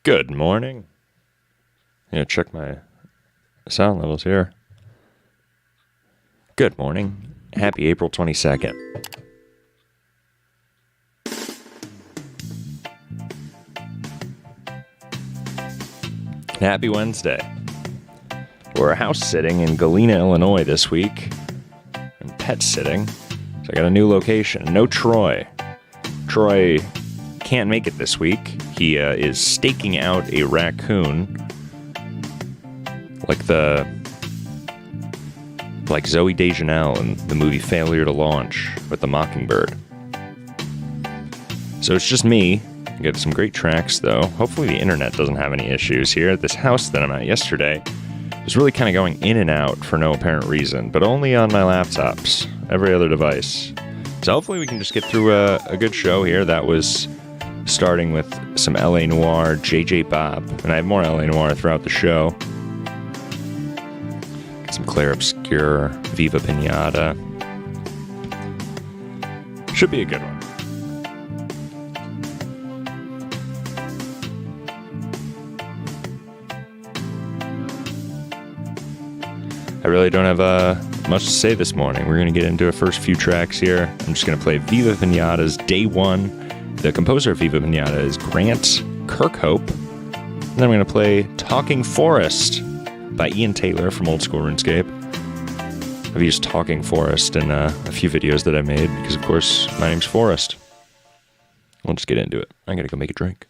Good morning. Check my sound levels here. Good morning. Happy April 22nd. Happy Wednesday. We're house sitting in Galena, Illinois this week. And pet sitting. So I got a new location. No Troy. Troy can't make it this week. He is staking out a raccoon. Like Zoe Deschanel in the movie Failure to Launch with the Mockingbird. So it's just me. I got some great tracks, though. Hopefully the internet doesn't have any issues here. This house that I'm at yesterday was really kind of going in and out for no apparent reason, but only on my laptops. Every other device. So hopefully we can just get through a good show here. That was starting with some LA Noir, JJ Bob, and I have more LA Noir throughout the show. Get some Claire Obscure, Viva Pinata. Should be a good one. I really don't have much to say this morning. We're going to get into the first few tracks here. I'm just going to play Viva Pinata's Day One. The composer of Viva Pinata is Grant Kirkhope. And then I'm going to play Talking Forest by Ian Taylor from Old School RuneScape. I've used Talking Forest in a few videos that I made because, of course, my name's Forrest. We'll just get into it. I got to go make a drink.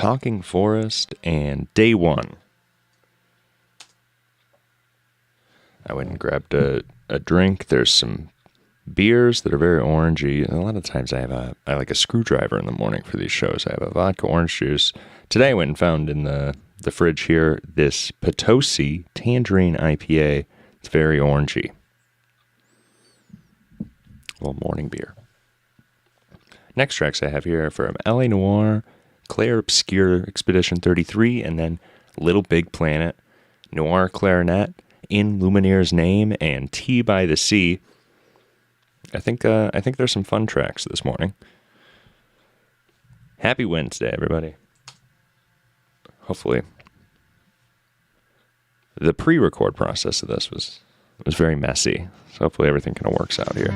Talking Forest, and Day One. I went and grabbed a drink. There's some beers that are very orangey. And a lot of times I like a screwdriver in the morning for these shows. I have a vodka orange juice. Today I went and found in the fridge here this Potosi Tangerine IPA. It's very orangey. A little morning beer. Next tracks I have here are from LA Noire, Claire Obscure Expedition 33, and then Little Big Planet, Noir Clarinet, In Lumineere's Name, and Tea by the Sea. I think there's some fun tracks this morning. Happy Wednesday, everybody. Hopefully. The pre-record process of this was very messy, so hopefully everything kind of works out here.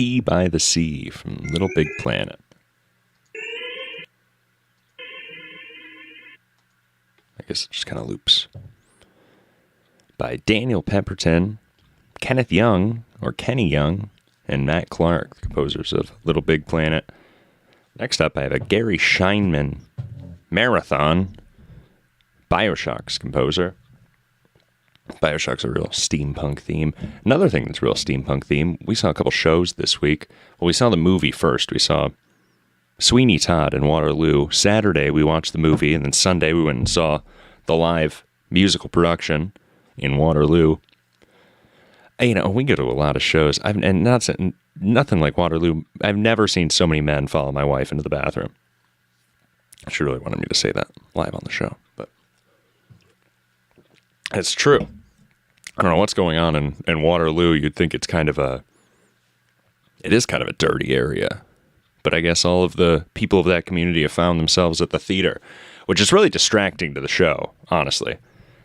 Tea by the Sea from Little Big Planet. I guess it just kind of loops. By Daniel Pemberton, Kenneth Young, or Kenny Young, and Matt Clark, the composers of Little Big Planet. Next up, I have a Gary Scheinman Marathon, BioShock's composer. BioShock's a real steampunk theme. Another thing that's real steampunk theme, we saw a couple shows this week. Well, we saw the movie first. We saw Sweeney Todd in Waterloo. Saturday, we watched the movie, and then Sunday, we went and saw the live musical production in Waterloo. You know, we go to a lot of shows, and nothing like Waterloo. I've never seen so many men follow my wife into the bathroom. She really wanted me to say that live on the show, but it's true. I don't know what's going on in Waterloo. You'd think it is kind of a dirty area, but I guess all of the people of that community have found themselves at the theater, which is really distracting to the show, honestly.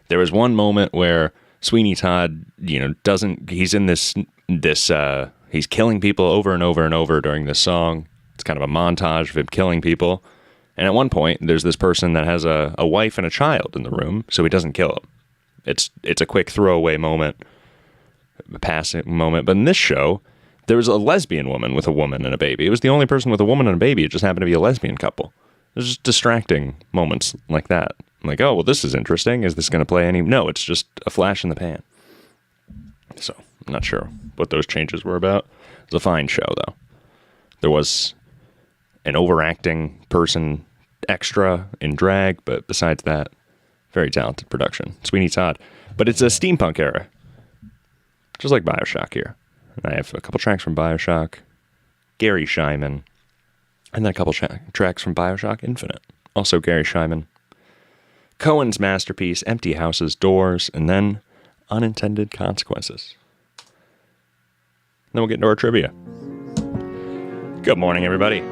There was one moment where Sweeney Todd, he's in this, he's killing people over and over and over during this song. It's kind of a montage of him killing people. And at one point, there's this person that has a wife and a child in the room, so he doesn't kill them. It's a quick throwaway moment, a passing moment. But in this show, there was a lesbian woman with a woman and a baby. It was the only person with a woman and a baby. It just happened to be a lesbian couple. There's just distracting moments like that. I'm like, oh, well, this is interesting. Is this going to play any? No, it's just a flash in the pan. So I'm not sure what those changes were about. It was a fine show, though. There was an overacting person extra in drag, but besides that, very talented production. Sweeney Todd. But it's a steampunk era, just like BioShock here. And I have a couple tracks from BioShock, Gary Scheinman, and then a couple tracks from BioShock Infinite. Also Gary Scheinman. Cohen's masterpiece, Empty Houses, Doors, and then Unintended Consequences. Then we'll get into our trivia. Good morning, everybody.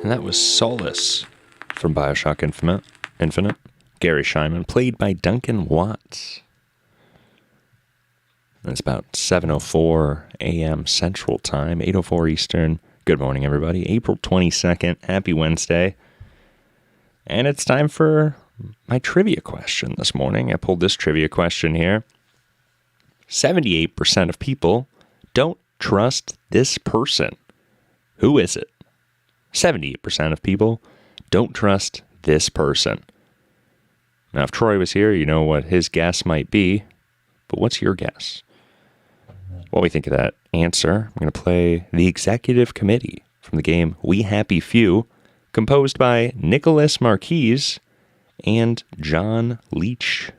And that was Solace from Bioshock Infinite. Gary Scheinman, played by Duncan Watts. And it's about 7:04 a.m. Central Time, 8:04 Eastern. Good morning, everybody. April 22nd. Happy Wednesday. And it's time for my trivia question this morning. I pulled this trivia question here. 78% of people don't trust this person. Who is it? 78% of people don't trust this person. Now, if Troy was here, you know what his guess might be. But what's your guess? While we think of that answer, I'm going to play The Executive Committee from the game We Happy Few, composed by Nicholas Marquez and John Leach.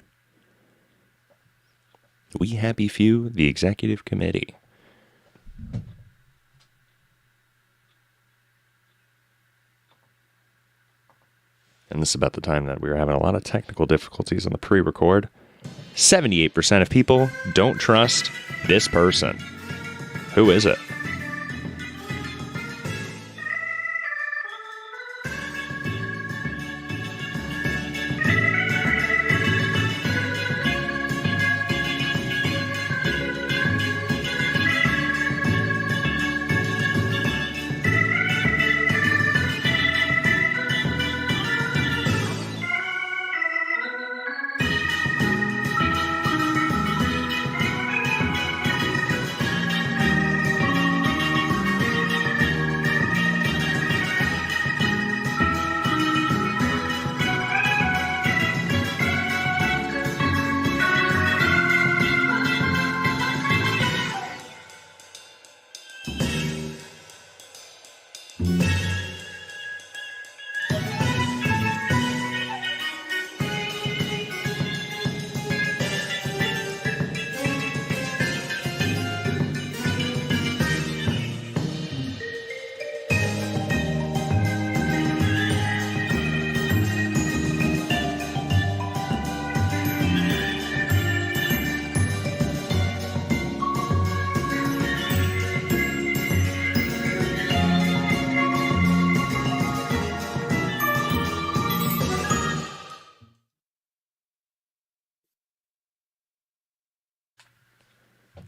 We Happy Few, The Executive Committee. And this is about the time that we were having a lot of technical difficulties on the pre-record. 78% of people don't trust this person. Who is it?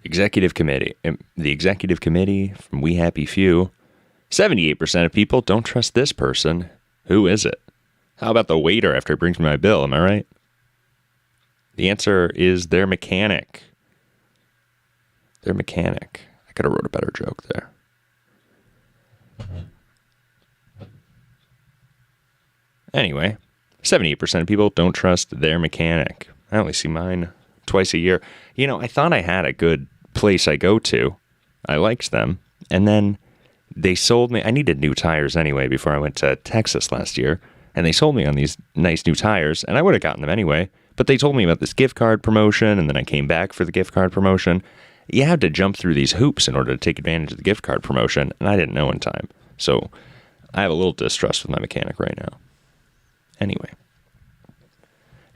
Executive Committee. The Executive Committee from We Happy Few. 78% of people don't trust this person. Who is it? How about the waiter after he brings me my bill? Am I right? The answer is their mechanic. Their mechanic. I could have wrote a better joke there. Anyway, 78% of people don't trust their mechanic. I only see mine twice a year. You know, I thought I had a good place I go to. I liked them. And then they sold me, I needed new tires anyway before I went to Texas last year. And they sold me on these nice new tires, and I would have gotten them anyway. But they told me about this gift card promotion, and then I came back for the gift card promotion. You have to jump through these hoops in order to take advantage of the gift card promotion, and I didn't know in time. So I have a little distrust with my mechanic right now. Anyway.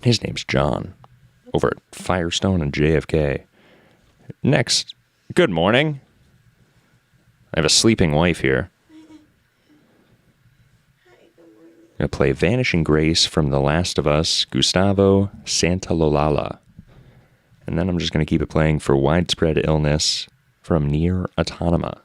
His name's John, over at Firestone and JFK. Next, good morning. I have a sleeping wife here. I'm going to play Vanishing Grace from The Last of Us, Gustavo Santaolalla. And then I'm just going to keep it playing for Widespread Illness from Nier Automata.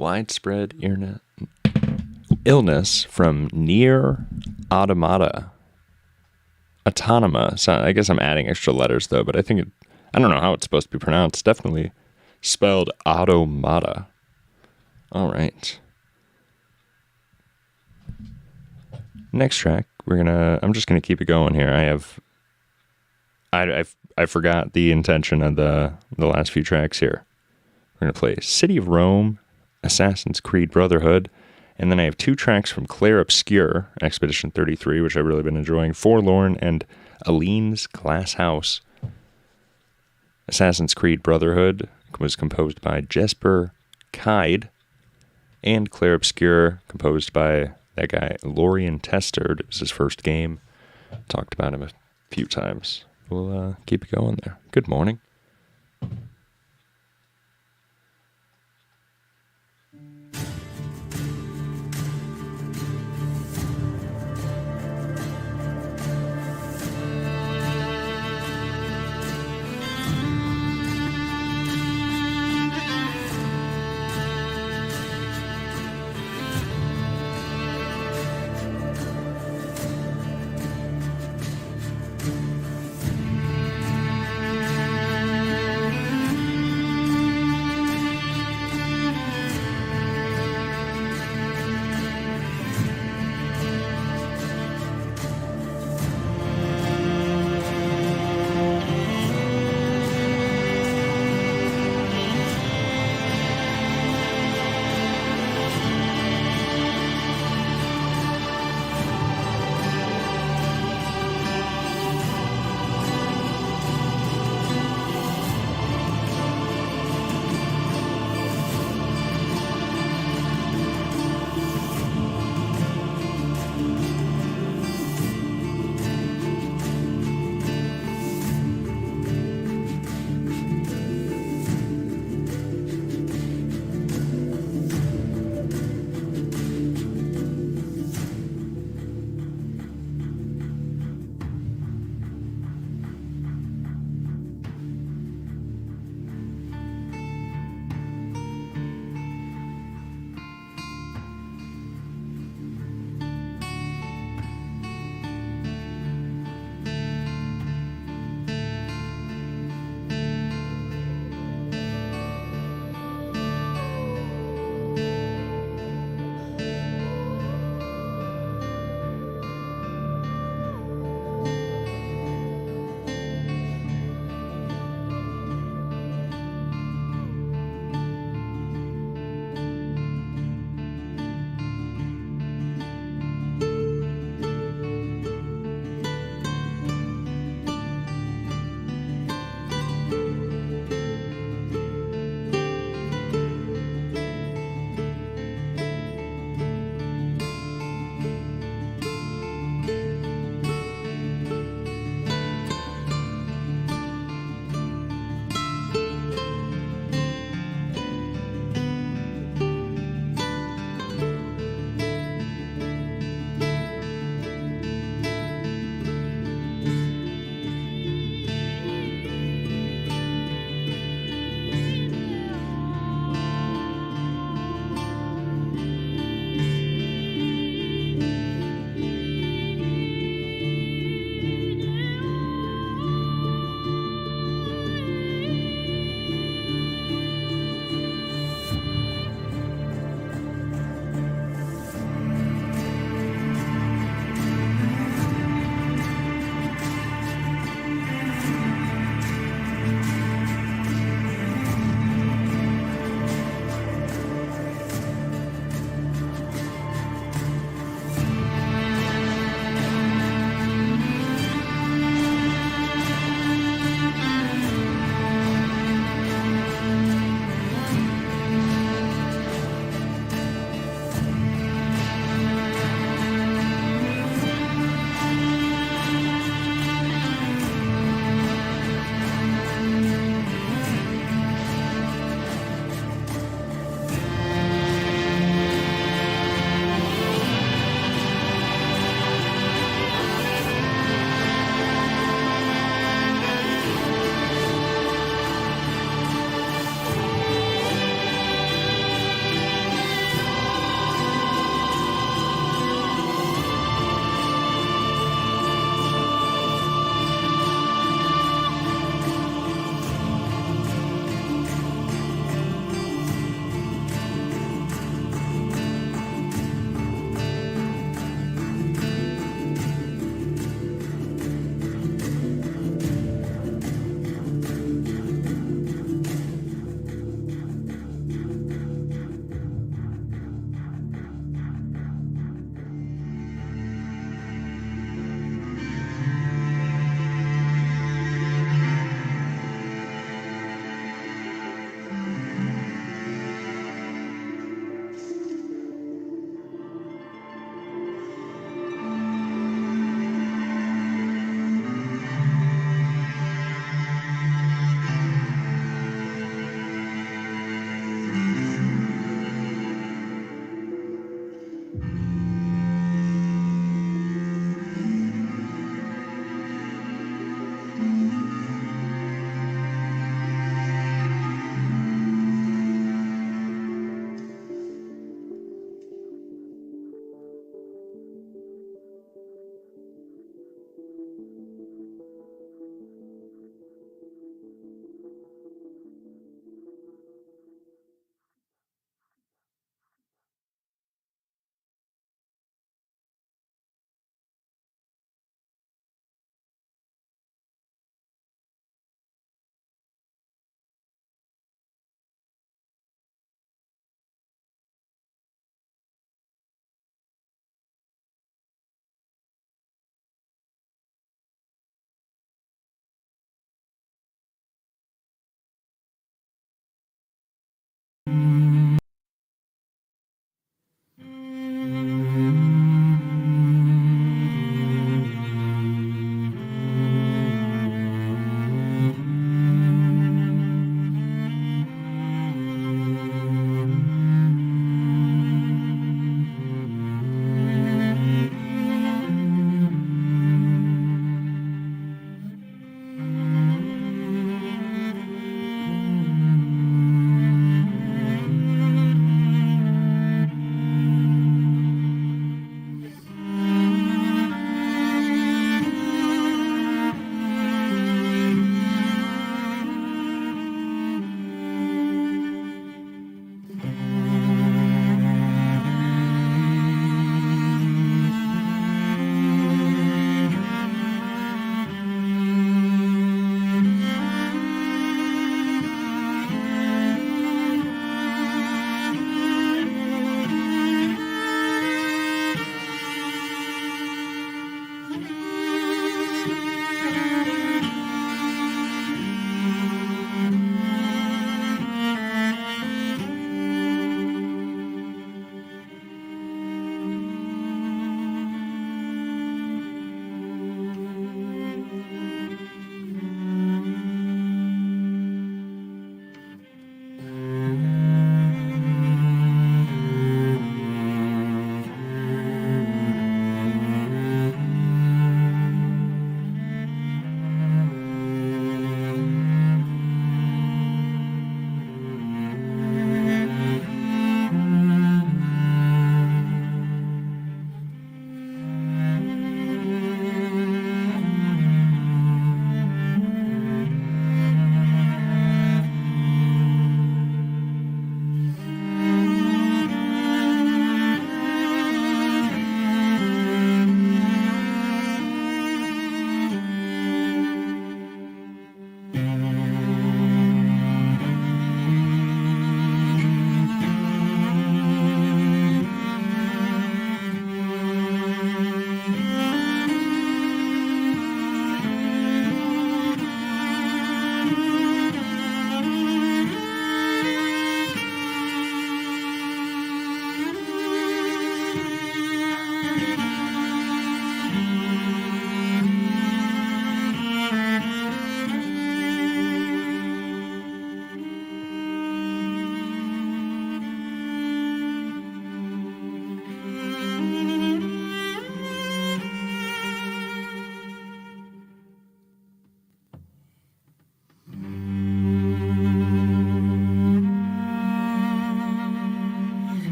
Widespread illness from Near Automata. Autonoma. So I guess I'm adding extra letters though, but I don't know how it's supposed to be pronounced. Definitely spelled automata. All right. Next track, I'm just gonna keep it going here. I forgot the intention of the last few tracks here. We're gonna play City of Rome, Assassin's Creed Brotherhood, and then I have 2 tracks from Clair Obscur, Expedition 33, which I've really been enjoying, Forlorn and Aline's Glass House. Assassin's Creed Brotherhood was composed by Jesper Kyd, and Clair Obscur composed by that guy Lorien Testard. It was his first game. Talked about him a few times. We'll keep it going there. Good morning.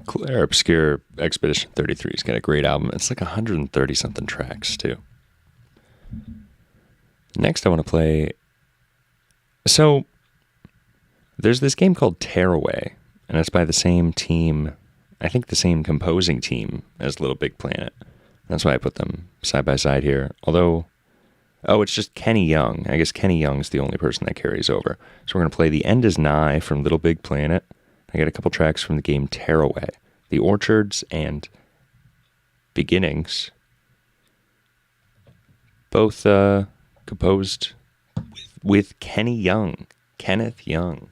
Claire Obscure Expedition 33's got a great album. It's like 130 something tracks too. Next I want to play. So there's this game called Tearaway, and it's by the same team, I think the same composing team as Little Big Planet. That's why I put them side by side here. Although, it's just Kenny Young. I guess Kenny Young's the only person that carries over. So we're going to play The End Is Nigh from Little Big Planet. I got a couple tracks from the game Tearaway. The Orchards and Beginnings, both composed with Kenny Young, Kenneth Young.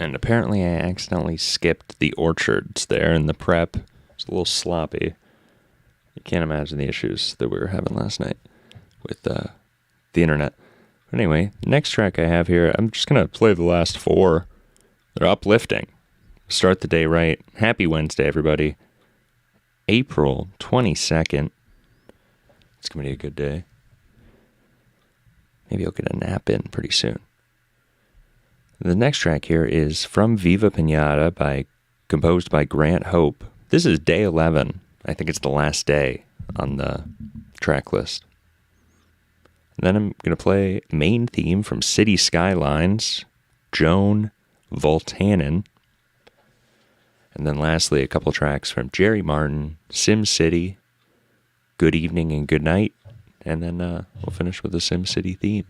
And apparently I accidentally skipped the orchards there in the prep. It's a little sloppy. You can't imagine the issues that we were having last night with the internet. But anyway, the next track I have here, I'm just going to play the last four. They're uplifting. Start the day right. Happy Wednesday, everybody. April 22nd. It's going to be a good day. Maybe I'll get a nap in pretty soon. The next track here is From Viva Pinata, composed by Grant Hope. This is day 11. I think it's the last day on the track list. And then I'm going to play main theme from City Skylines, Joan Voltanen. And then lastly, a couple tracks from Jerry Martin, Sim City, Good Evening and Good Night. And then we'll finish with the Sim City theme.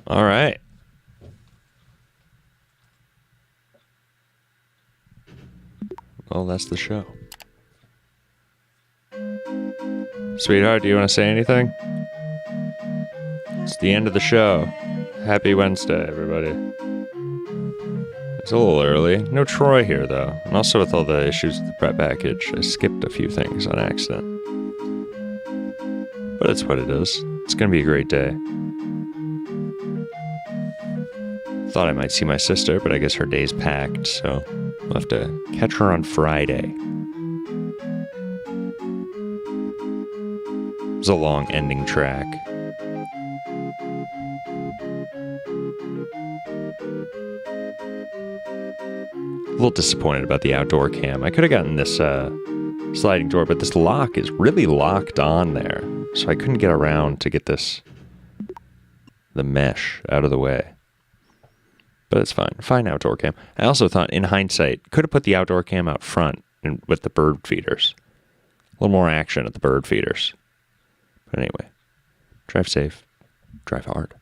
All right. Well, that's the show. Sweetheart, do you want to say anything? It's the end of the show. Happy Wednesday, everybody. It's a little early. No Troy here, though. And also with all the issues with the prep package, I skipped a few things on accident. But it's what it is. It's going to be a great day. Thought I might see my sister, but I guess her day's packed, so I'll have to catch her on Friday. It was a long ending track. A little disappointed about the outdoor cam. I could have gotten this sliding door, but this lock is really locked on there. So I couldn't get around to get the mesh out of the way. But it's fine. Fine outdoor cam. I also thought, in hindsight, could have put the outdoor cam out front with the bird feeders. A little more action at the bird feeders. But anyway, drive safe, drive hard.